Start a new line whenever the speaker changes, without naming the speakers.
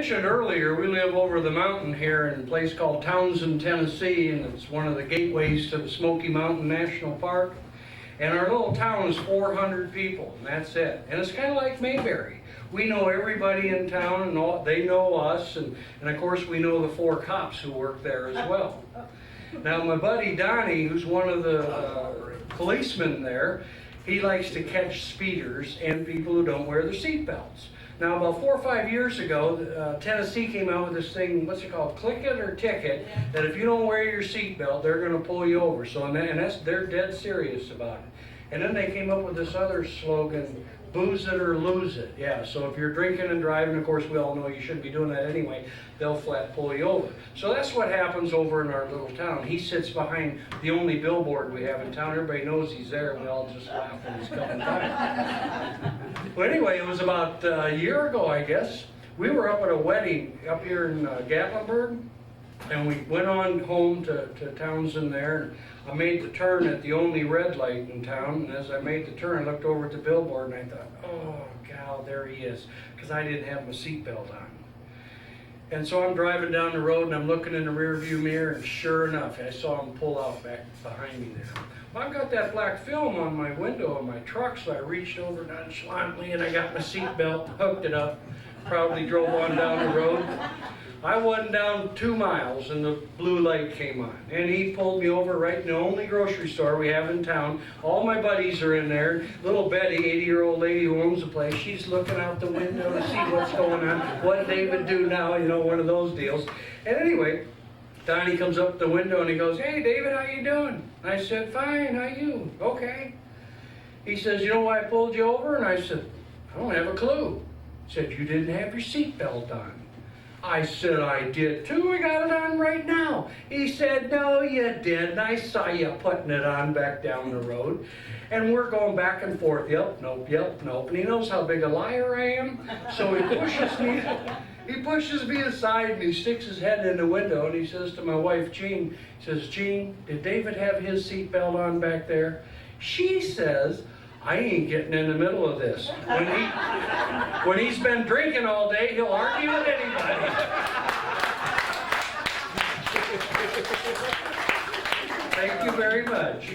mentioned earlier, we live over the mountain here in a place called Townsend, Tennessee, and it's one of the gateways to the Smoky Mountain National Park. And our little town is 400 people, and that's it. And it's kind of like Mayberry. We know everybody in town, and they know us, and of course we know the 4 cops who work there as well. Now my buddy Donnie, who's one of the policemen there, he likes to catch speeders and people who don't wear their seatbelts. Now about 4 or 5 years ago, Tennessee came out with this thing, what's it called, click it or ticket, that if you don't wear your seatbelt, they're going to pull you over. So they're dead serious about it. And then they came up with this other slogan, booze it or lose it. Yeah, so if you're drinking and driving, of course we all know you shouldn't be doing that anyway, they'll flat pull you over. So that's what happens over in our little town. He sits behind the only billboard we have in town. Everybody knows he's there, and we all just laugh when he's coming by. Well, anyway, it was about a year ago, I guess. We were up at a wedding up here in Gatlinburg, and we went on home to Townsend there. And I made the turn at the only red light in town, and as I made the turn, I looked over at the billboard, and I thought, oh, God, there he is, because I didn't have my seatbelt on. And so I'm driving down the road, and I'm looking in the rearview mirror, and sure enough, I saw him pull out back behind me there. Well, I've got that black film on my window of my truck, so I reached over nonchalantly, and I got my seatbelt, hooked it up, proudly drove on down the road. I wasn't down 2 miles and the blue light came on, and he pulled me over right in the only grocery store we have in town. All my buddies are in there. Little Betty, 80-year-old lady who owns the place, she's looking out the window to see what's going on. What David do now, you know, one of those deals. And anyway, Donnie comes up the window and he goes, "Hey David, how you doing?" And I said, "Fine, how you?" "Okay." He says, "You know why I pulled you over?" And I said, "I don't have a clue." He said, "You didn't have your seatbelt on." I said, "I did too, I got it on right now." He said, "No, you didn't. I saw you putting it on back down the road." And we're going back and forth, yep, nope, and he knows how big a liar I am, so he pushes me aside and he sticks his head in the window and he says to my wife, Jean, he says, "Jean, did David have his seatbelt on back there?" She says, "I ain't getting in the middle of this. When he's been drinking all day, he'll argue with anybody." Thank you very much.